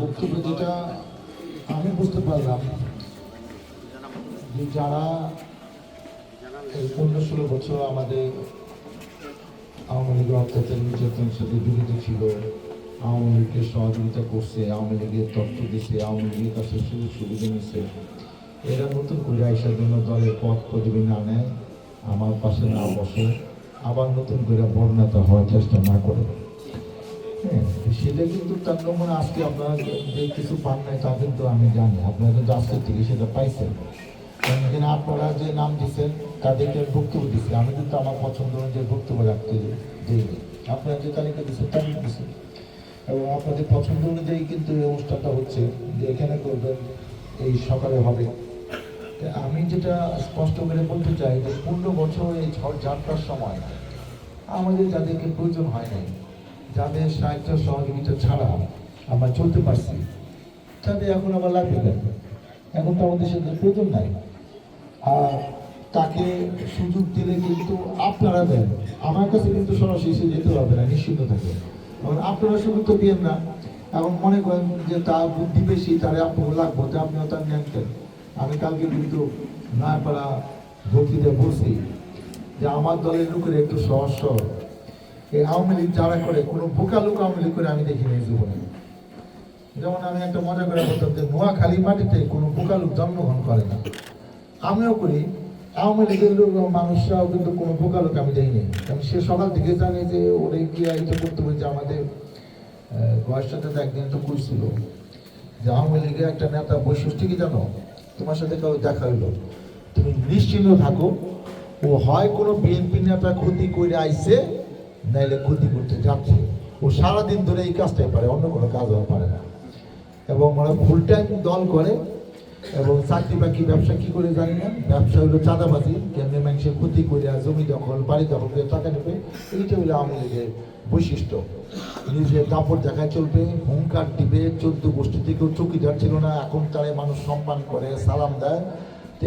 বক্তব্য যেটা আমি বুঝতে পারলাম যে যারা এই 15-16 বছর আমাদের আওয়ামী লীগের অত্যাচার নির্যাতনের সাথে জড়িত ছিল, আওয়ামী লীগকে সহযোগিতা করছে, আওয়ামী লীগের তথ্য দিচ্ছে, আওয়ামী লীগের কাছে সুযোগ সুবিধা নিচ্ছে, এরা নতুন করে আইসার জন্য দলের পথ পদবি না নেয়, আমার পাশে না বসে, আবার নতুন করে বর্ণাতা হওয়ার চেষ্টা না করে। হ্যাঁ, সেটা কিন্তু তার নমুনা আজকে আপনারা যে কিছু পান নাই তা কিন্তু আমি জানি, আপনারা কিন্তু আজকের থেকে সেটা পাইছেন। কারণ এখানে আপনারা যে নাম দিচ্ছেন তাদেরকে বক্তব্য দিচ্ছে, আমি কিন্তু আমার পছন্দ অনুযায়ী বক্তব্য রাখতে দিই। আপনারা যে তালিকা দিচ্ছেন তালিকা দিচ্ছেন এবং আপনাদের পছন্দ অনুযায়ী কিন্তু এই অনুষ্ঠানটা হচ্ছে যে এখানে করবেন, এই সকালে হবে। আমি যেটা স্পষ্ট করে বলতে চাই যে 15 বছর এই ঝড় ঝাপটার সময় আমাদের যাদেরকে প্রয়োজন হয় নাই, যাদের সাহায্য সহযোগিতা ছাড়া আমরা চলতে পারছি, তাদের এখন আবার লাগবে কেন? এখন তো আমাদের সাথে প্রয়োজন নাই। আর তাকে সুযোগ দিলে কিন্তু আপনারা দেন, আমার কাছে কিন্তু সরাসরি এসে যেতে হবে না, নিশ্চিন্ত থাকে। এখন আপনারা সুযোগ তো দিয়েন না। এখন মনে করেন যে তার বুদ্ধি বেশি, তারে আপনাকে লাগবো, যে আপনিও তার নেন। আমি কালকে কিন্তু নয়াপাড়া ভক্তিতে বলছি যে আমার দলের লোকের একটু সহজ এই আওয়ামী লীগ যারা করে কোনো বোকা লোক আওয়ামী লীগ করে আমি দেখিনি এই জীবনে। যেমন আমি একটা মজা করে বলতাম যে নোয়াখালী মাটিতে কোনো বোকা লোক জন্মগ্রহণ করে না, আমিও করি। আওয়ামী লীগের লোক মানুষরাও কিন্তু কোনো বোকা লোক আমি দেখিনি, কারণ সে সকাল থেকে জানে যে ওরে গিয়ে এটা করতে হবে। যে আমাদের বয়স সাথে একদিন তো কইছিল যে আওয়ামী লীগের একটা নেতা বৈশিষ্ট্য কি জানো, তোমার সাথে কাউ দেখা হইলো, তুমি নিশ্চিন্ত থাকো, ও হয় কোনো বিএনপি নেতা ক্ষতি করে আইছে, নাইলে ক্ষতি করতে যাচ্ছে। ও সারাদিন ধরে এই কাজটাই পারে, অন্য কোনো কাজও পারে না। এবং ওরা ফুল টাইম দল করে এবং চাকরি বাকরি ব্যবসা কি করে জানি না, ব্যবসা হলো চাঁদাবাজি, কেমনি মানুষের ক্ষতি করে জমি দখল, বাড়ি দখল করে টাকা নেবে, এইটা হলো আওয়ামী লীগের বৈশিষ্ট্য। নিজের দাপট দেখায় চলবে, হুঙ্কার দিবে। 14 গোষ্ঠী থেকেও চৌকিদার ছিল না, এখন তারে মানুষ সম্মান করে, সালাম দেয়।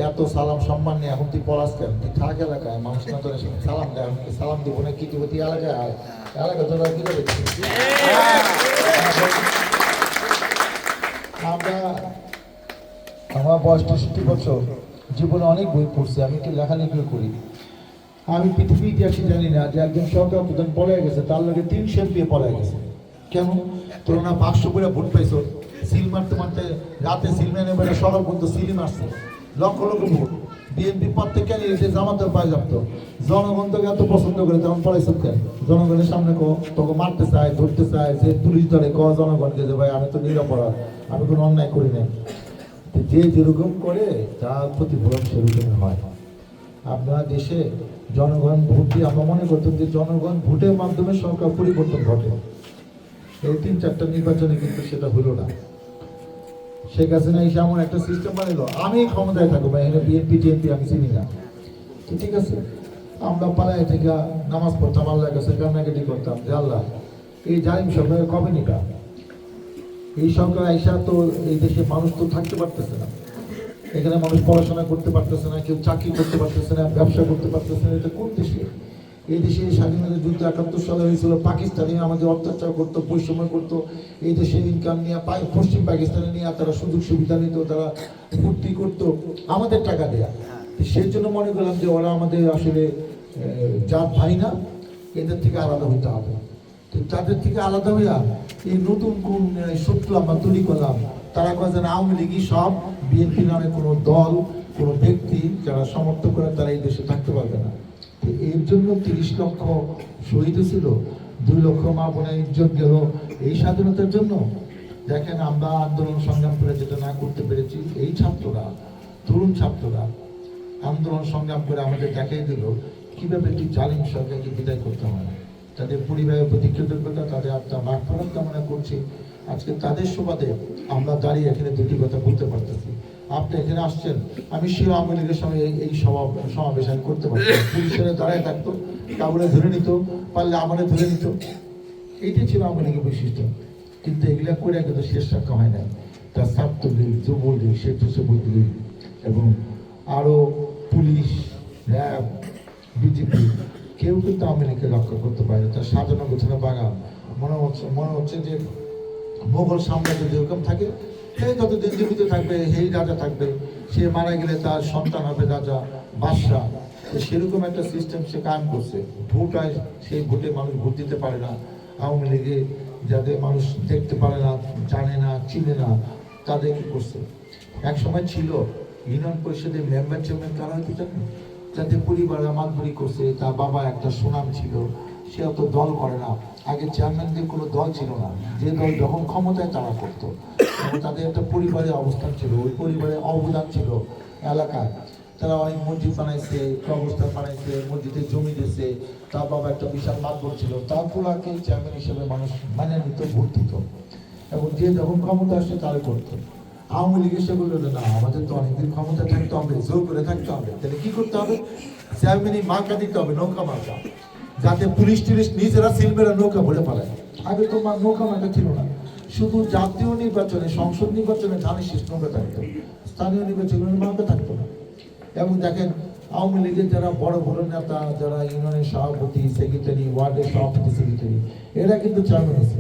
এত সালাম সম্মান নেই, এখন তুই পড়াস কেন? তুই থাক এলাকায়, মানুষ না তোরা সালাম দেয়, আমি সালাম দিব না কি দিব? তুই এলাকায় আয়, এলাকা তোরা কি করে? আমরা আমার বয়স 63 বছর, জীবনে অনেক বই পড়ছি, আমি কি লেখালেখি করি। আমি পৃথিবীর ইতিহাসে জানি না যে একজন সরকার প্রধান পড়ে গেছে, তার লগে 300 এমপি পড়ে গেছে। কেন? তোর না 500 করে ভোট পাইছো, সিল মারতে মারতে রাতে সিল মেনে বেড়ে সকাল পর্যন্ত সিলি মারছে, লক্ষ লক্ষ ভোট। বিএনপি পদ থেকে এসে জামাতের পায়ে যাবতো, জনগণ তোকে এত পছন্দ করে তখন পড়াইছ কেন? জনগণের সামনে তোকে মারতে চায়, ধরতে চায়, যে পুলিশ ধরে জনগণকে যে ভাই আমি তো নিরাপরাধ, আমি কোনো অন্যায় করি নাই। যে যেরকম করে তার প্রতিফলন সেরকম হয়। আপনার দেশে জনগণ ভোট দিয়ে আমরা মনে করতাম যে জনগণ ভোটের মাধ্যমে সরকার পরিবর্তন ঘটে। এই 3-4টা নির্বাচনে কিন্তু সেটা হলো না। শেখ হাসিনা এসে এমন একটা সিস্টেম বানাইলো, আমি ক্ষমতায় থাকবো, এখানে বিএনপি টিএনপি আমি চিনি না। তো ঠিক আছে, আমরা পাড়ায় থেকে নামাজ পড়তাম, আল্লাহর কাছে কান্নাকাটি করতাম যে আল্লাহ এই জালিম সরকার কবে নিবা? এই সরকার আইসা তো এই দেশে মানুষ তো থাকতে পারতেছে না, এখানে মানুষ পড়াশোনা করতে পারতেছে না, কেউ চাকরি করতে পারতেছে না, ব্যবসা করতে পারতেছে না। এটা কোন দেশে? এই দেশে স্বাধীনতা যুদ্ধ 71 সালে হয়েছিল, পাকিস্তানি আমাদের অত্যাচার করতো, বৈষম্য করতো। এই দেশে ইনকাম নিয়ে পশ্চিম পাকিস্তানে নিয়ে তারা সুযোগ সুবিধা নিত, তারা ফুর্তি করতো আমাদের টাকা দেয়া। সেই জন্য মনে করলাম যে ওরা আমাদের আসলে জাত ভাই না, এদের থেকে আলাদা হইতে হবে। তাদের থেকে আলাদা হইয়া এই নতুন কোন শত্রু আমরা তৈরি করলাম, তারা কয় যেন আওয়ামী লীগই সব, বিএনপি নামে কোনো দল, কোনো ব্যক্তি যারা সমর্থন করে তারা এই দেশে থাকতে পারবে না। এর জন্য 30 লক্ষ শহীদ ছিল, 2 লক্ষ মা বোনের ইজ্জত গেল এই স্বাধীনতার জন্য। দেখেন আমরা আন্দোলন সংগ্রাম করে যেটা না করতে পেরেছি, এই ছাত্ররা, তরুণ ছাত্ররা আন্দোলন সংগ্রাম করে আমাদের দেখাই দিল কিভাবে একটি জালিম সরকারকে বিদায় করতে হয়। তাদের পরিবারের প্রতি কৃতজ্ঞতা, তাদের আত্মা মাগফিরাত কামনা করছি। আজকে তাদের সুবাদে আমরা দাঁড়িয়ে এখানে দুটি কথা বলতে পারতেছি। আপনি এখানে আসছেন, আমি শিও আওয়ামী লীগের সঙ্গে এই সমাবেশ আমি করতে পারতাম, পুলিশের দাঁড়ায় থাকতো, কাউরে ধরে নিত, পারলে আমাদের ধরে নিত। এইটাই ছিল আওয়ামী লীগের বৈশিষ্ট্য। কিন্তু এগুলা করে কিন্তু শেষ রক্ষা হয় না। তার ছাত্রলীগ, যুবলীগ, স্বেচ্ছাসেবক লীগ এবং আরও পুলিশ, র্যাব, বিজেপি, কেউ কিন্তু আওয়ামী লীগকে রক্ষা করতে পারে। তার সাজানো গোছানো বাগান মনে হচ্ছে যে মোগল সাম্রাজ্য যেরকম থাকে, সে যতদিন জীবিত থাকবে সেই রাজা থাকবে, সে মারা গেলে তার সন্তান হবে রাজা, বাদশাহ। সেরকম একটা সিস্টেম সে কায়েম করছে। ভোট হয়, সেই ভোটে মানুষ ভোট দিতে পারে না। আওয়ামী লীগে যাদের মানুষ দেখতে পারে না, জানে না, চিনে না, তাদের কি করছে? এক সময় ছিল ইউনিয়ন পরিষদের মেম্বার চেয়ারম্যান কারা হয়তো জানেন, যাদের পরিবারে মাতবরি করছে, তার বাবা একটা সুনাম ছিল, সে অত দল করে না। আগে চেয়ারম্যানদের কোনো দল ছিল না, যে দল যখন ক্ষমতায় তারা করতো, এবং তাদের একটা পরিবারের অবস্থান ছিল, ওই পরিবারের অবদান ছিল এলাকায়। তারা অনেক মসজিদ বানাইছে, কবরস্থান বানাইছে, মসজিদে জমি দিয়েছে, তার বাবা একটা বিশাল মাতবর ছিল, তার পোলাকে চেয়ারম্যান হিসেবে মানুষ মানে নিত, ভোট দিত, এবং যে যখন ক্ষমতা আসছে তারা করতো। আওয়ামী লীগ এসে বললো না, আমাদের তো অনেকদিন ক্ষমতা থাকতে হবে, জোর করে থাকতে হবে, তাহলে কি করতে হবে? চেয়ারম্যানই মার্কা দিতে হবে, নৌকা মার্কা, যাতে পুলিশ টুলিশ নিজেরা সিলবেরা নৌকা ভরে পালায়। আগে তো নৌকা মার্কা ছিল না, শুধু জাতীয় নির্বাচনে, সংসদ নির্বাচনে ধানের শীষ নৌকা থাকতো, স্থানীয় নির্বাচনে মার্কা থাকতো না। এবং দেখেন আওয়ামী লীগের যারা বড় বড় নেতা, যারা ইউনিয়নের সভাপতি, সেক্রেটারি, ওয়ার্ডের সভাপতি, সেক্রেটারি, এরা কিন্তু চেয়ারম্যান আছে।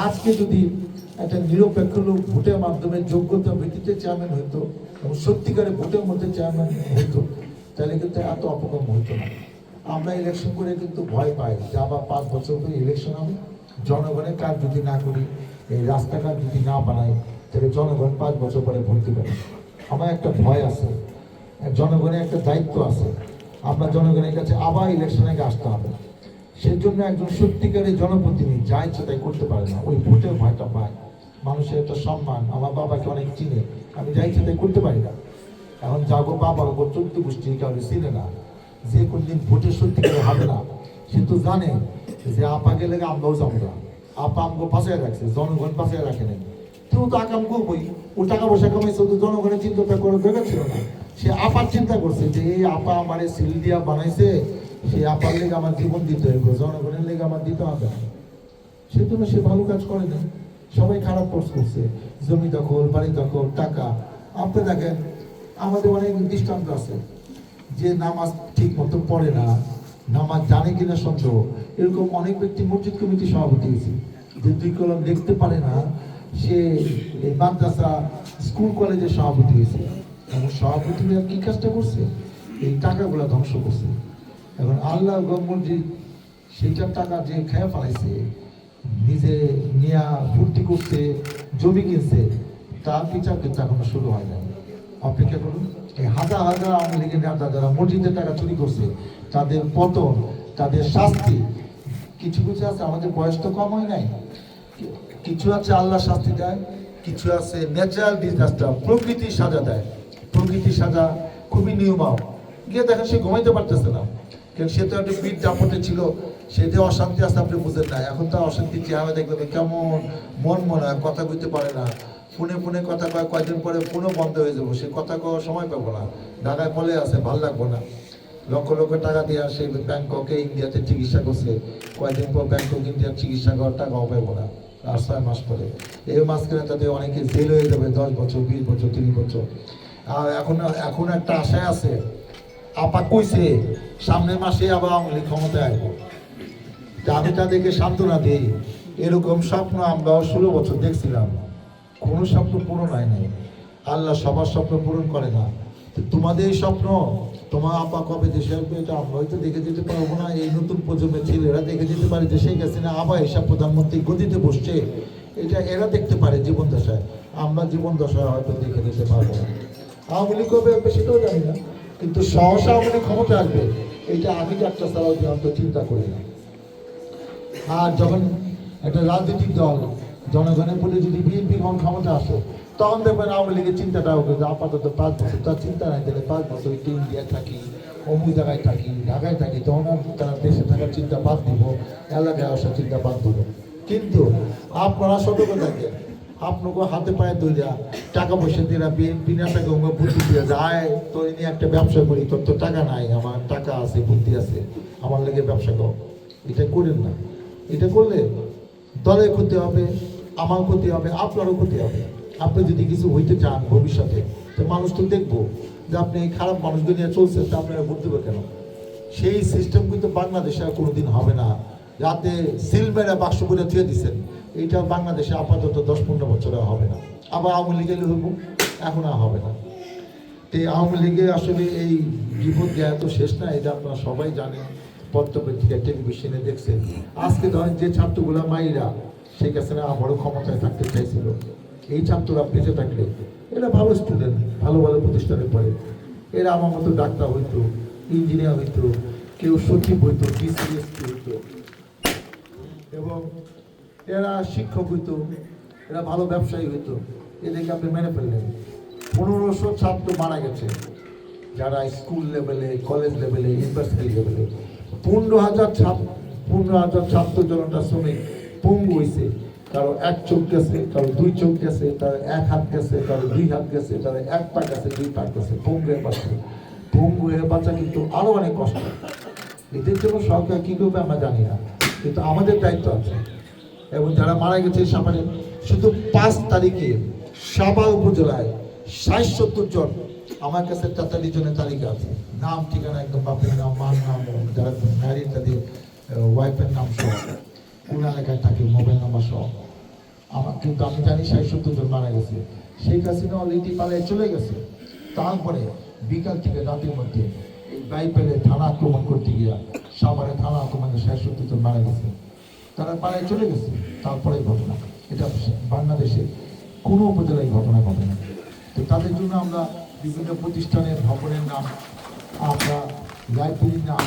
আজকে যদি একটা নিরপেক্ষ লোক ভোটের মাধ্যমে যোগ্যতা ভিত্তিতে চেয়ারম্যান হইতো এবং সত্যিকারে ভোটের মধ্যে চেয়ারম্যান হইতো, তাহলে কিন্তু এত অপকর্ম হইতো না। আমরা ইলেকশন করে কিন্তু ভয় পাই যে আবার 5 বছর ধরে ইলেকশন হবে, জনগণের কাজ যদি না করি, এই রাস্তাঘাট যদি না বানাই, তাহলে জনগণ 5 বছর পরে ভোট দেবে। আমার একটা ভয় আছে, জনগণের একটা দায়িত্ব আছে, আমরা জনগণের কাছে আবার ইলেকশনে আসতে হবে। সেজন্য একজন সত্যিকারের জনপ্রতিনিধি যা ইচ্ছে তাই করতে পারে না, ওই ভোটের ভয়টা পায়। মানুষের একটা সম্মান, আমার বাবাকে অনেক চিনে, আমি যা ইচ্ছে তাই করতে পারি না। এখন যাবো বাবার উপর 14 গোষ্ঠী কাউকে চিনে না, যে কোনদিন ভোটে সত্যিকারে হবে না, সে তো জানে যে আপা গেলে আমরাও যাবো না, আপা আমগো পাশায় রাখছে, জনগণ পাশায় রাখে নাই, কেউ তো আকাম করবোই, ও টাকা পয়সা কামাইছে, তো জনগণের চিন্তাটা করে দরকার ছিল না। সে আপার চিন্তা করছে যে এই আপা আমার সিল দিয়া বানাইছে, সে আপার লেগে আমার জীবন দিতে হবে, জনগণের লেগে আমার দিতে হবে না। সেজন্য সে ভালো কাজ করে না, সবাই খারাপ কোর্স করছে, জমি দখল, বাড়ি দখল, টাকা। আপনি দেখেন আমাদের অনেক দৃষ্টান্ত আছে, যে নামাজ ঠিক মতো পড়ে না, নামাজ জানে কিনা সন্দেহ, এরকম অনেক ব্যক্তি মসজিদ কমিটি সভাপতি হয়েছে, যে 2 কলম দেখতে পারে না, সে এই মাদ্রাসা, স্কুল কলেজের সভাপতি হয়েছে। এবং সভাপতি কি কাজটা করছে? এই টাকাগুলো ধ্বংস করছে। এখন আল্লাহ মসজিদ সেইটার টাকা যে খেয়ে ফেলাইছে, নিজে নিয়া ফুর্তি করছে, জমি কিনছে, তার বিচার কিন্তু এখনো শুরু হয় না। অপেক্ষা করুন, এই হাজার হাজার আওয়ামী লীগের নেতা যারা মসজিদের টাকা চুরি করছে, তাদের পতন, তাদের শাস্তি, কিছু কিছু আছে, আমাদের বয়স তো কম হয় নাই, কিছু আছে আল্লাহ শাস্তি দেয়, কিছু আছে ন্যাচারাল ডিজাস্টার, প্রকৃতির সাজা দেয়। প্রকৃতির সাজা খুবই নিয়মাও, গিয়ে দেখেন সে ঘুমাইতে পারতেছে না, কারণ সে তো একটা পিঠ দাপটে ছিল, সে যে অশান্তি আছে আপনি বুঝেন না। এখন তো অশান্তি চেহারা দেখবেন কেমন মন মনে হয়, কথা বলতে পারে না, ফোনে ফোনে কথা কয়, কয়দিন পরে ফোনও বন্ধ হয়ে যাবো, সে কথা কওয়ার সময় পাবো না, ঢাকায় পলে আছে, ভাল লাগবো না। লক্ষ লক্ষ টাকা দিয়ে আসে ব্যাংককে, ইন্ডিয়াতে চিকিৎসা করছে, কয়েকদিন পর ব্যাংকক ইন্ডিয়ার চিকিৎসা করার টাকাও পাবো না, আর 6 মাস পরে। এই মাঝখানে তাদের অনেকে জেল হয়ে যাবে 10 বছর, 20 বছর, 30 বছর। আর এখন একটা আশায় আছে, আপা কইছে সামনের মাসে আবার আওয়ামী লীগ ক্ষমতায় আসবো। আমি তাদেরকে সান্ত্বনা দিই, এরকম স্বপ্ন আমরা 16 বছর দেখছিলাম, কোনো স্বপ্ন পূরণ হয় নাই। আল্লাহ সবার স্বপ্ন পূরণ করে না। তোমাদের এই স্বপ্ন, তোমার আপা কবে দেশে আসবে, এটা আমরা হয়তো দেখে যেতে পারবো না, এই নতুন প্রজন্মের ছেলেরা দেখে যেতে পারে যে শেখ হাসিনা আবার এসব প্রধানমন্ত্রী গদিতে বসছে, এটা এরা দেখতে পারে জীবন দশায়, আমরা জীবন দশায় হয়তো দেখে যেতে পারবো না। আওয়ামী লীগ কবে আসবে সেটাও জানি না, কিন্তু সহসা আওয়ামী লীগ ক্ষমতা আসবে এটা আমি যাত্রা ছাড়াও চিন্তা করি না। আর যখন একটা রাজনৈতিক দল জনগণের বলে যদি বিএনপি ক্ষমতা আসে, তখন দেখবেন আওয়ামী লীগের চিন্তাটা হবে যে আপাতত 5 বছর, তার চিন্তা নাই, তাহলে 5 বছর একটু ইন্ডিয়া থাকি, অমুক জায়গায় থাকি, ঢাকায় থাকি, তখন আর তারা দেশে থাকার চিন্তা বাদ দিব, এলাকায় আসার চিন্তা বাদ দিব। কিন্তু আপনারা সতর্ক থাকেন, আপনাকে হাতে পায়ে ধরিয়া টাকা পয়সা দিয়ে বিএনপি নেতাকে বুদ্ধি দিয়ে যায়, তোর নিয়ে একটা ব্যবসা করি, তোর তো টাকা নাই, আমার টাকা আছে, বুদ্ধি আছে, আমার লেগে ব্যবসা কর, এটা করেন না। এটা করলে দলের ক্ষতি হবে, আমার ক্ষতি হবে, আপনারও ক্ষতি হবে। আপনি যদি কিছু হইতে চান ভবিষ্যতে, তো মানুষ তো দেখবো যে আপনি এই খারাপ মানুষদের নিয়ে চলছেন, তা আপনারা ভোট দেবে কেন? সেই সিস্টেম কিন্তু বাংলাদেশে আর কোনোদিন হবে না। রাতে সিল মেরে বাক্স করে থুয়ে দিচ্ছেন, এইটা বাংলাদেশে আপাতত 10-15 বছরে হবে না। আবার আওয়ামী লীগের হইব, এখন আর হবে না। এই আওয়ামী লীগে আসলে এই বিপদ দেওয়া তো শেষ না, এটা আপনারা সবাই জানেন, পত্রপত্রিকায় টেলিভিশনে দেখছেন। আজকে ধরেন যে ছাত্রগুলা মাইরা শেখ হাসিনা আবারও ক্ষমতায় থাকতে চাইছিল, এই ছাত্ররা বেঁচে থাকলে এরা ভালো স্টুডেন্ট, ভালো ভালো প্রতিষ্ঠানে পড়ে, এরা আমার মতো ডাক্তার হইতো, ইঞ্জিনিয়ার হইতো, কেউ সচিব হইতো, ডিসিএসপি হইতো, এবং এরা শিক্ষক হইতো, এরা ভালো ব্যবসায়ী হইতো। এদেরকে আপনি মেনে ফেললেন। 1500 ছাত্র মারা গেছে, যারা স্কুল লেভেলে, কলেজ লেভেলে, ইউনিভার্সিটি লেভেলে। 15,000 ছাত্র জনতা শ্রমিক পঙ্গু হয়েছে। কারো 1 চোখ গেছে, কারো 2 চোখ গেছে, কারো 1 হাত গেছে, কারো 2 হাত গেছে, কারো 1 পা গেছে, 2 পা গেছে। পঙ্গু হয়ে বাঁচছে। পঙ্গু হয়ে বাঁচা কিন্তু আরো অনেক কষ্ট। এদের জন্য সরকার কি করবে আমরা জানি না, কিন্তু আমাদের দায়িত্ব আছে। এবং যারা মারা গেছে সাভারে, শুধু 5 তারিখে সাভার উপজেলায় 60-70 জন, আমার কাছে 43 জনের তালিকা আছে, নাম ঠিকানা একদম, বাপের নাম, মার নাম, যারা ম্যারিড তাদের ওয়াইফের নাম সহ, কোন এলাকায় থাকে, মোবাইল নাম্বার সহ। আমার কিন্তু আমি জানি 60-70 জন মারা গেছে। শেখ হাসিনা অলরেডি পালিয়ে চলে গেছে। তারপরে বিকাল থেকে রাতের মধ্যে এই বাইপেলে থানা আক্রমণ করতে গিয়া সাভারে থানা আক্রমণে 60-70 জন মারা গেছে। তারা পালিয়ে চলে গেছে। তারপরে ঘটনা, এটা বাংলাদেশে কোনো উপজেলায় ঘটনা ঘটে না। তো তাদের জন্য আমরা বিভিন্ন প্রতিষ্ঠানের ভবনের নাম, আমরা লাইব্রেরির নাম,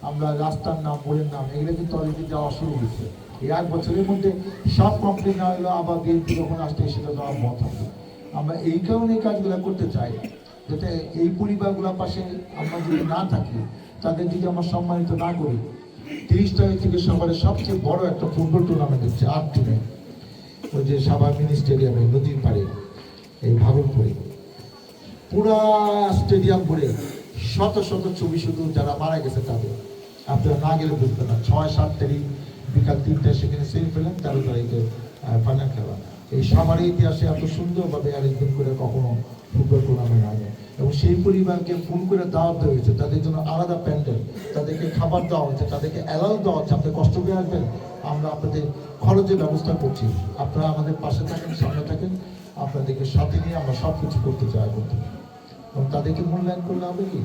আমরা রাস্তার নাম, বোর্ডের নাম, এগুলো কিন্তু অলরেডি যাওয়া শুরু হয়েছে। এই 1 বছরের মধ্যে সব কমপ্লিট না হলেও আবার বিএনপি যখন আসছে সেটা দেওয়া বন্ধ হবে। আমরা এই কারণে এই কাজগুলো করতে চাই, যাতে এই পরিবারগুলোর পাশে আমরা যদি না থাকি, তাদের যদি আমরা সম্মানিত না করি। 30 তারিখ থেকে সাভারের সবচেয়ে বড় একটা ফুটবল টুর্নামেন্ট হচ্ছে 8 টিমে, ওই যে সাভার মিনি স্টেডিয়ামে, নদীর পাড়ে, এই ভাগলপুরে পুরা স্টেডিয়াম ভরে শত শত ছবি, শুধু যারা মারা গেছে তাদের। আপনারা না গেলে বুঝবেন না। 6-7 তারিখ বিকাল 3টায় সেখানে সেমিফাইনাল, 13 তারিখে ফাইনাল খেলা। এই সাভারের ইতিহাসে এত সুন্দরভাবে অ্যারেঞ্জমেন্ট করে কখনো ফুটবল টুর্নামেন্ট হয়। এবং সেই পরিবারকে ফোন করে দাওয়াত দেওয়া হয়েছে, তাদের জন্য আলাদা প্যান্ডেল, তাদেরকে খাবার দেওয়া হয়েছে, তাদেরকে অ্যালাউ দেওয়া হচ্ছে, আপনি কষ্ট করে আসবেন, আমরা আপনাদের খরচের ব্যবস্থা করছি, আপনারা আমাদের পাশে থাকেন, সামনে থাকেন, আপনাদেরকে সাথে নিয়ে আমরা সব কিছু করতে চাই করতে। এবং তাদেরকে মূল্যায়ন করলে হবে কি,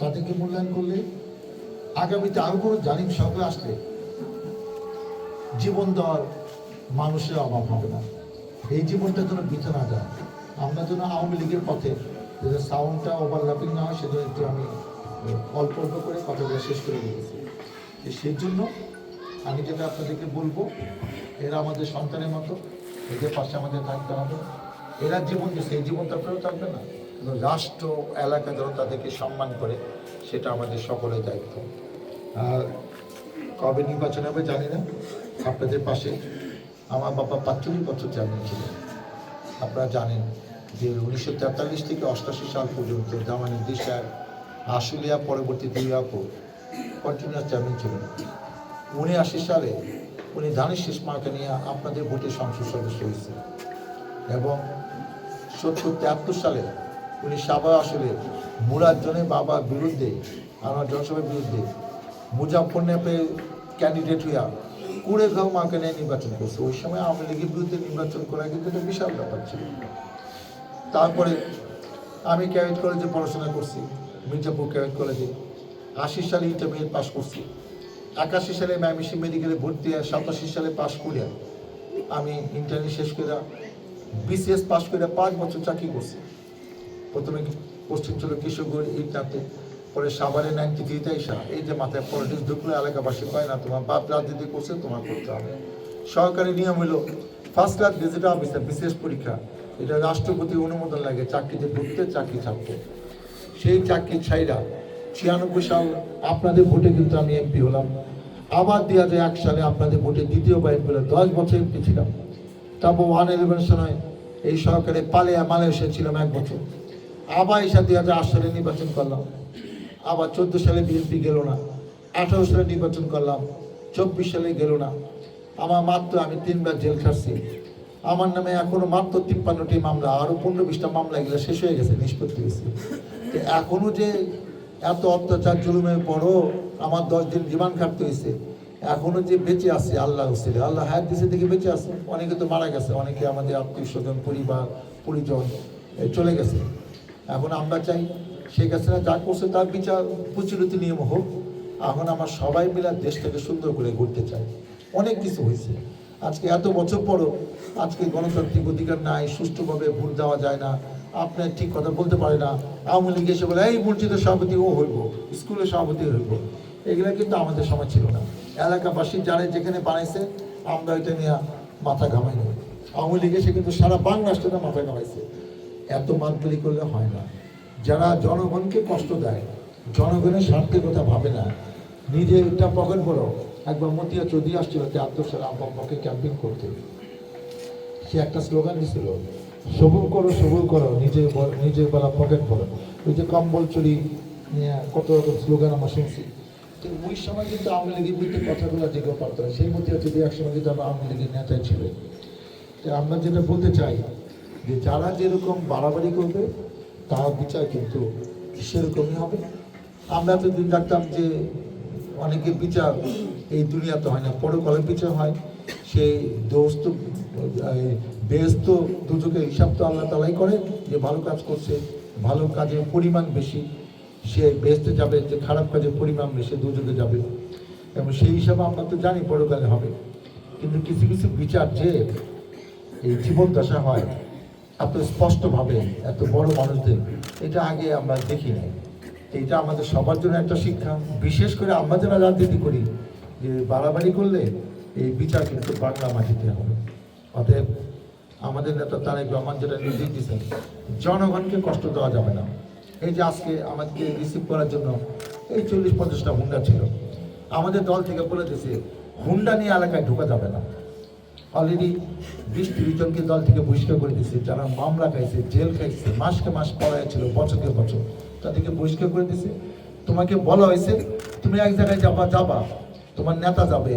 তাদেরকে মূল্যায়ন করলে আগামীতে আরো কোনো জালিম সরকার আসলে জীবন দেওয়ার মানুষের অভাব হবে না। এই জীবনটা যেন বিতে না যায়। আমরা যেন আওয়ামী লীগের পথে যাতে সাউন্ডটা ওভারল্যাপিং না হয়, সেজন্য একটু আমি অল্প অল্প করে কথাগুলো শেষ করে দিয়েছি। সেই জন্য আমি যেটা আপনাদেরকে বলবো, এরা আমাদের সন্তানের মতো, এদের পাশে আমাদের থাকতে হবে। এরা জীবন দিচ্ছে, এই জীবনটা ফেরত থাকবে না। কিন্তু রাষ্ট্র এলাকা যেন তাদেরকে সম্মান করে, সেটা আমাদের সকলের দায়িত্ব। আর কবে নির্বাচন হবে জানি না। আপনাদের পাশে আমার বাবা 45 বছর চেয়ারম্যান ছিলেন। আপনারা জানেন যে 1943 থেকে 88 সাল পর্যন্ত জামানুদ্দিন সাহেব আশুলিয়া, পরবর্তী দুর্গাপুর কন্টিনিউয়াস চেয়ারম্যান ছিলেন। 1980 সালে উনি ধানের শীষ মার্কা নিয়ে আপনাদের ভোটে সংসদ সদস্য হয়েছে। এবং 73 সালে উনি সাভার আসলে মুরাজ্জনের বাবার বিরুদ্ধে, আমার জনসভার বিরুদ্ধে মুজাফফরনগরে ক্যান্ডিডেট হইয়া কুড়েগাঁও মার্কা নিয়ে নির্বাচন করছে। ওই সময় আওয়ামী লীগের বিরুদ্ধে নির্বাচন করা কিন্তু একটা বিশাল ব্যাপার ছিল। তারপরে আমি ক্যাডেট কলেজে পড়াশোনা করছি, মির্জাপুর ক্যাডেট কলেজে। 80 সালে ইন্টারমিডিয়েট পাস করছি। 81 সালে ময়মনসিংহ মেডিকেলে ভর্তি হয়। 87 সালে পাস করে আমি ইন্টারমিডিয়েট শেষ করে বিসিএস পাস করে 5 বছর চাকরি করছি। প্রথমে পোস্টিং ছিল কিশোরগঞ্জ ইটনাতে, পরে সাভারে 93তে এসা এই যে মাথায় পলিটিক্স ঢুকলে এলাকাবাসী পায় না, তোমার বাপ রাজনীতি করছে, তোমার করতে হবে। সরকারি নিয়ম হলো ফার্স্ট ক্লাস গেজেটেড অফিসার বিশেষ পরীক্ষা, এটা রাষ্ট্রপতি অনুমোদন লাগে চাকরিতে ঢুকতে, চাকরি ছাড়তে। সেই চাকরি ছাইরা 96 সাল আপনাদের ভোটে কিন্তু আমি এমপি হলাম। আবার 2001 সালে আপনাদের ভোটে দ্বিতীয়বার এমপি হলাম। 10 বছর এমপি ছিলাম। তারপর 111 সালে এই সরকারে পালিয়া মালয়েশিয়া ছিলাম 1 বছর। আবার এসে 2008 সালে নির্বাচন করলাম। আবার 14 সালে বিএনপি গেল না। 18 সালে নির্বাচন করলাম, 24 সালে গেল না। আমি 3বার জেল খাটছি। আমার নামে এখনো মাত্র 53টি মামলা, আরো 15-20টা মামলা এগুলো শেষ হয়ে গেছে, নিষ্পত্তি হয়েছে। এখনো যে এত অত্যাচার জুলুমের পরও আমার 10 দিন রিমান্ড কাটতে হয়েছে, এখনো যে বেঁচে আছে আল্লাহ ছেলে, আল্লাহ হায়াত দিছে দেখে বেঁচে আছে। অনেকে তো মারা গেছে, অনেকে আমাদের আত্মীয় স্বজন পরিবার পরিজন চলে গেছে। এখন আমরা চাই শেখ হাসিনা যা করছে তার বিচার প্রচলিত নিয়ম হোক। এখন আমার সবাই মিলে দেশটাকে সুন্দর করে গড়তে চাই। অনেক কিছু হয়েছে, আজকে এত বছর পরও আজকে গণতান্ত্রিক অধিকার নাই, সুষ্ঠুভাবে ভোট দেওয়া যায় না, আপনার ঠিক কথা বলতে পারে না। আওয়ামী লীগ এসে বলে এই মসজিদের সভাপতি ও হইব, স্কুলের সভাপতি হইব। এগুলা কিন্তু আমাদের সময় ছিল না। এলাকাবাসী যারা যেখানে বানাইছে আমরা ওইটা নিয়ে মাথা ঘামাই না। আওয়ামী লীগ এসে কিন্তু সারা বাংলাদেশটা মাথা ঘামাইছে। এত মাতবলি করলে হয় না। যারা জনগণকে কষ্ট দেয়, জনগণের স্বার্থের কথা ভাবে না, নিজেরটা পকেট বড়। একবার মতিয়া চৌধুরী আসছিল আত্মসার আব্বাকে ক্যাম্পিং করতে, সে একটা স্লোগান দিছিল, সবুর করো নিজের বেলা পকেট ভরো। ওই যে কম্বল চুরি নিয়ে কত রকম স্লোগান আমরা শুনছি। তো ওই সময় কিন্তু আওয়ামী লীগের বিরুদ্ধে কথাগুলো যেগুলো পারতো না, সেই মতিয়া চৌধুরী একসময় কিন্তু আমরা আওয়ামী লীগের নেতাই ছিল। তো আমরা যেটা বলতে চাই যে যারা যেরকম বাড়াবাড়ি করবে তার বিচার কিন্তু সেরকমই হবে। আমরা এতদিন জানতাম যে অনেকে বিচার এই দুনিয়াতে হয় না, পরকালের বিচার হয়। সেই দোস্ত বেহেশত দুজকের হিসাব তো আল্লাহ তাআলাই করে, যে ভালো কাজ করছে ভালো কাজের পরিমাণ বেশি সে বেহেশতে যাবে, যে খারাপ কাজের পরিমাণ বেশি দুজকে যাবে। এবং সেই হিসাবে আমরা তো জানি পরকালে হবে। কিন্তু কিছু কিছু বিচার যে এই জীবন দশা হয় এত স্পষ্টভাবে এত বড় মানুষদের, এটা আগে আমরা দেখি নাই। এটা আমাদের সবার জন্য একটা শিক্ষা। বিশেষ করে আমরা যারা রাজনীতি করি, যে বাড়াবাড়ি করলে এই বিচার কিন্তু বাংলা মাটিতে হবে। অতএব আমাদের নেতা তারেক রহমান যেটা নির্দেশ দিয়েছেন, জনগণকে কষ্ট দেওয়া যাবে না। এই যে আজকে আমাদেরকে রিসিভ করার জন্য এই 40-50টা হুন্ডা ছিল, আমাদের দল থেকে বলে দিয়েছে হুন্ডা নিয়ে এলাকায় ঢোকা যাবে না। অলরেডি 20-30 জনকে দল থেকে বহিষ্কার করে দিয়েছে, যারা মামলা খাইছে, জেল খাইছে, মাসকে মাস পড়ায় ছিল, বছরকে বছর, তাদেরকে বহিষ্কার করে দিয়েছে। তোমাকে বলা হয়েছে তুমি এক জায়গায় যাবা, তোমার নেতা যাবে,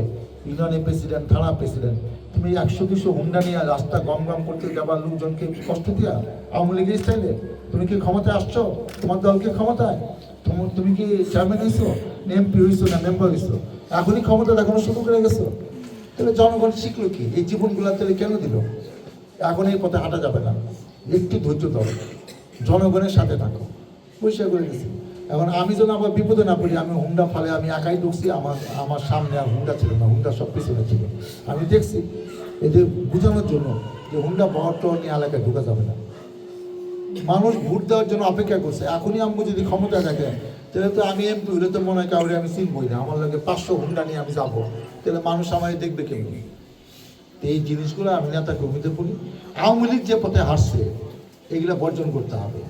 ইউনিয়নের প্রেসিডেন্ট, থানা প্রেসিডেন্ট, তুমি 100-200 হুন্ডা নিয়ে রাস্তা গম করতে যাবা, লোকজনকে কষ্ট দিয়া আওয়ামী লীগের স্টাইলে। তুমি কি ক্ষমতায় আসছো? তোমার দলকে ক্ষমতায়, তুমি কি চেয়ারম্যান হয়েছো, এমপি হয়েছো, না মেম্বার হয়েছো? এখনই ক্ষমতা দেখানো শুরু করে গেছো। তাহলে জনগণ শিখলো কি? এই জীবনগুলো তাহলে কেন দিল? এখন এই পথে হাঁটা যাবে না। একটু ধৈর্য ধরো, জনগণের সাথে থাকো, পরিষ্কার করে দিচ্ছি। এখন আমি যেন আবার বিপদে না পড়ি, আমি হুন্ডা ফালে আমি একাই ঢুকছি, আমার সামনে আর হুন্ডা ছিল না, হুন্ডা সব পিছনে ছিল। আমি দেখছি এদের বোঝানোর জন্য যে হুন্ডা বহর নিয়ে এলাকায় ঢুকা যাবে না। মানুষ ভোট দেওয়ার জন্য অপেক্ষা করছে। এখনই আমি যদি ক্ষমতা দেখে, তাহলে তো আমি এমপি হলে তো মনে হয় কাউরে আমি চিনবই না, আমার লাগে 500 হুন্ডা নিয়ে আমি যাবো, তাহলে মানুষ আমায় দেখবে কেমনি? এই জিনিসগুলো আমি নেতা কর্মীদের বলি, আওয়ামী লীগ যে পথে হারছে এগুলো বর্জন করতে হবে।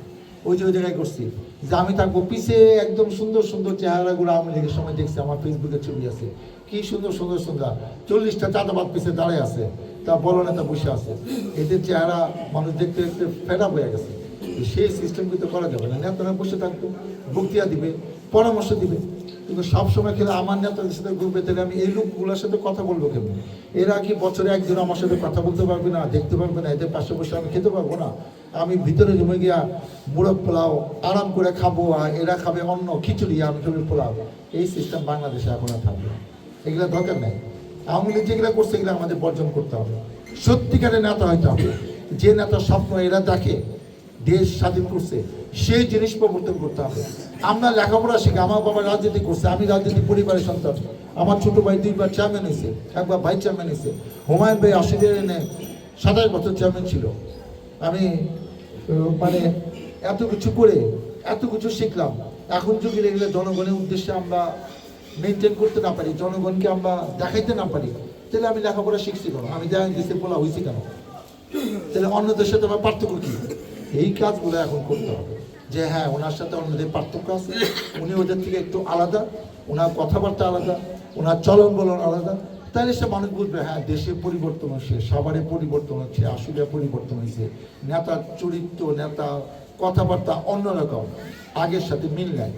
ওই জায়গায় করছি যে আমি থাকবো পিছে, একদম সুন্দর সুন্দর চেহারাগুলো আওয়ামী লীগের সময় দেখছি, আমার ফেসবুকে ছবি আছে, কি সুন্দর সুন্দর সুন্দর 40টা চাঁদাবাদ পিছে দাঁড়ায় আছে, তা বড় নেতা বসে আছে। এদের চেহারা মানুষ দেখতে দেখতে ফেড আপ হয়ে গেছে। সেই সিস্টেম কিন্তু করা যাবে না। নেতারা বসে থাকবে, বক্তৃতা দিবে, পরামর্শ দিবে, কিন্তু সবসময় খেলে আমার নেতাদের সাথে ঘুরবে, তাহলে আমি এই লোকগুলোর সাথে কথা বলবো কেমন? এরা কি বছরে একদিন আমার সাথে কথা বলতে পারবে না, দেখতে পারবে না? এদের পাশে বসে আমি খেতে পারবো না? আমি ভিতরে জমে গিয়া মুরগ পোলাও আরাম করে খাবো, আর এরা খাবে অন্য খিচুড়ি, আমি খাবি পোলাও। এই সিস্টেম বাংলাদেশে এখন আর থাকবে না। এগুলো দরকার নেই। আওয়ামী লীগ যেগুলো করছে এগুলো আমাদের বর্জন করতে হবে। সত্যিকারের নেতা হইতে হবে, যে নেতার স্বপ্ন এরা দেখে দেশ স্বাধীন করছে, সেই জিনিস প্রবর্তন করতে হবে। আমরা লেখাপড়া শিখে, আমার বাবা রাজনীতি করছে, আমি রাজনীতি পরিবারের সন্তান, আমার ছোট ভাই 2বার চেয়ারম্যান হয়েছে, একবার ভাইস চেয়ারম্যান হয়েছে, হুমায়ুন ভাই 80 এনে 27 বছর চেয়ারম্যান ছিল। আমি মানে এত কিছু করে এত কিছু শিখলাম। এখন যদি এগুলো জনগণের উদ্দেশ্যে আমরা মেনটেন করতে না পারি, জনগণকে আমরা দেখাইতে না পারি, তাহলে আমি লেখাপড়া শিখছি কেন? আমি দেশে বলা হয়েছি কেন? তাহলে অন্য দেশের সাথে আমার পার্থক্য কী? এই কাজগুলো এখন করতে হবে, যে হ্যাঁ ওনার সাথে অন্যদের পার্থক্য আছে, উনি ওদের থেকে একটু আলাদা, ওনার কথাবার্তা আলাদা, ওনার চলন বলন আলাদা। তাহলে সে মানুষ বুঝবে হ্যাঁ দেশে পরিবর্তন হচ্ছে, সবারই পরিবর্তন হচ্ছে, আসলে পরিবর্তন হয়েছে, নেতার চরিত্র, নেতা কথাবার্তা অন্যরকম, আগের সাথে মিল নাই,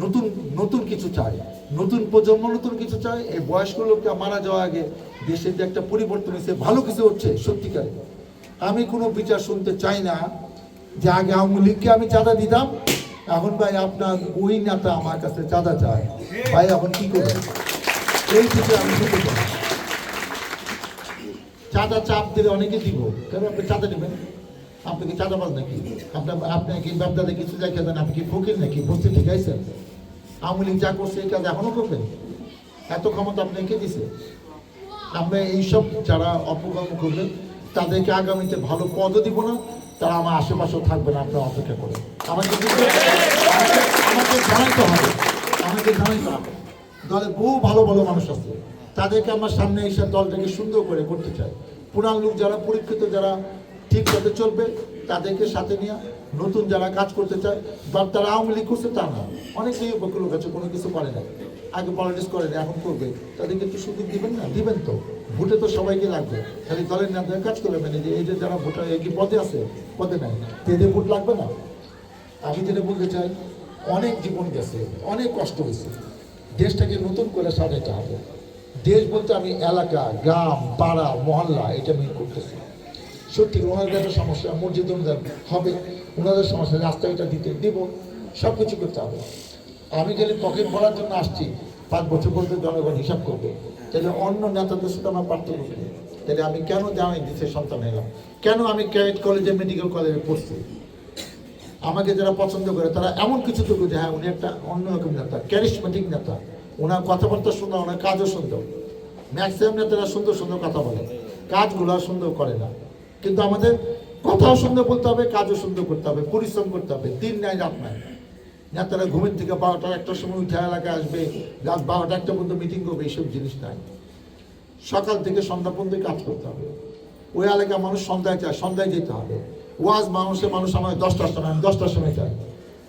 নতুন নতুন কিছু চাই, নতুন প্রজন্ম নতুন কিছু চাই। এই বয়স্ক লোকটা মারা যাওয়ার আগে দেশে যে একটা পরিবর্তন হয়েছে, ভালো কিছু হচ্ছে সত্যিকারে। আমি কোনো বিচার শুনতে চাই না যে আগে আওয়ামী লীগকে আমি চাঁদা দিতাম, এখন ভাই আপনার ওই নেতা আমার কাছে চাঁদা চায়, ভাই এখন কি করবেন? এই থেকে আমি শুনতে চাই চাঁদা চাপ দিলে অনেকে দিব, কেন আপনি চাঁদা নেবেন? আপনি কি চাঁদাবাজ নাকি? আপনি কি ব্যবসাতে কিছু দেখে দেন? আপনি কি ফকির নাকি? বসতে ঠিক আছে? আওয়ামী লীগ যা করছে এই কাজ এখনো করবেন? এত ক্ষমতা আপনাকে দিছে? আমরা এইসব যারা অপকর্ম করবেন তাদেরকে আগামীতে ভালো পদও দিব না, তারা আমার আশেপাশেও থাকবে না। আপনার অপেক্ষা করে আমাকে জানাইতে হবে, আমাকে জানাইতে হবে। দলে বহু ভালো ভালো মানুষ আছে, তাদেরকে আমার সামনে এসে দলটাকে সুন্দর করে করতে চাই। পুরান লোক যারা পরীক্ষিত, যারা ঠিক পথে চলবে, তাদেরকে সাথে নিয়ে নতুন যারা কাজ করতে চায়, বা তারা আওয়ামী লীগ করছে তা না, অনেকেই লোক আছে কোনো কিছু করে না, আগে পলিটিক্স করে না, এখন করবে, তাদেরকে একটু সুযোগ দিবেন না? দিবেন তো, ভোটে তো সবাইকে লাগবে, খালি দলের না কাজ করবে মানে যে এই যে যারা ভোটার একই পদে আছে, পদে নাই, এদের ভোট লাগবে না। আমি যেটা বলতে চাই, অনেক জীবন গেছে, অনেক কষ্ট হয়েছে, দেশটাকে নতুন করে সাজাতে হবে। দেশ বলতে আমি এলাকা, গ্রাম, পাড়া, মহল্লা, এটা আমি করতেছি। সত্যি ওনাদের একটা সমস্যা, মসজিদ অনুদান হবে, ওনাদের সমস্যা, রাস্তাঘাটটা দিতে দিব, সব কিছু করতে হবে। আমি গেলে পকেট ভরার জন্য আসছি, 5 বছর পর্যন্ত জনগণ হিসাব করবে। তাহলে অন্য নেতাদের সাথে আমার পার্থক্য করি, তাহলে আমি কেন জামাই দিতে সন্তান এলাম? কেন আমি ক্যাডেট কলেজে, মেডিকেল কলেজে পড়ছি? আমাকে যারা পছন্দ করে তারা এমন কিছু তো যে হ্যাঁ উনি একটা অন্যরকম নেতা, ক্যারিসমেটিক নেতা, ওনার কথাবার্তা সুন্দর, ওনার কাজও সুন্দর। ম্যাক্সিমাম নেতারা সুন্দর সুন্দর কথা বলে, কাজগুলো সুন্দর করে না। কিন্তু আমাদের কথাও সুন্দর বলতে হবে, কাজও সুন্দর করতে হবে, পরিশ্রম করতে হবে, দিন নাই রাত নাই। নেতারা ঘুমের থেকে 12টা 1টার সময় উঠে এলাকায় আসবে, রাত 12টা 1টা পর্যন্ত মিটিং করবে, এইসব জিনিস নাই। সকাল থেকে সন্ধ্যা পর্যন্ত কাজ করতে হবে। ওই এলাকায় মানুষ সন্ধ্যায় চায়, সন্ধ্যায় যেতে হবে। ওয়াজ মানুষ আমার 10টার সময়, আমি 10টার সময় যাই।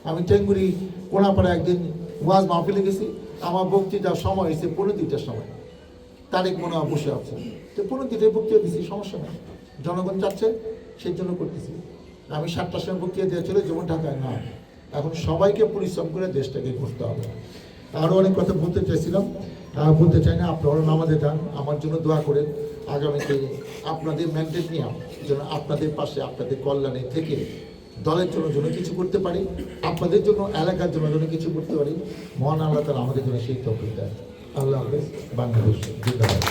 আমি টেঙ্গুরি কোনাপাড়া একদিন ওয়াজ মাহফিলে গেছি, আমার বক্তৃতার সময় হয়েছে 2:45টার সময়। তারেক মনে হয় বসে আছে, তো 2:45টায় বক্তৃতা দিচ্ছি, সমস্যা নেই, জনগণ চাচ্ছে সেই জন্য করতেছি। আমি 7টার সময় বক্তৃতা দিয়ে চলে যেমন ঢাকায় না, এখন সবাইকে পরিশ্রম করে দেশটাকে করতে হবে। আরও অনেক কথা বলতে চাইছিলাম, বলতে চাই না। আপনারা নামাজে যান, আমার জন্য দোয়া করেন। আগামীতে আপনাদের ম্যান্ডেট নিয়ে যেন আপনাদের পাশে, আপনাদের কল্যাণে থেকে দলের জন্য যেন কিছু করতে পারি, আপনাদের জন্য, এলাকার জন্য যেন কিছু করতে পারি। মহান আল্লাহ তাআলা আমাদের জন্য সেই তৌফিক দেয়। আল্লাহ হাফেজ। বাংলাদেশ জিন্দাবাদ।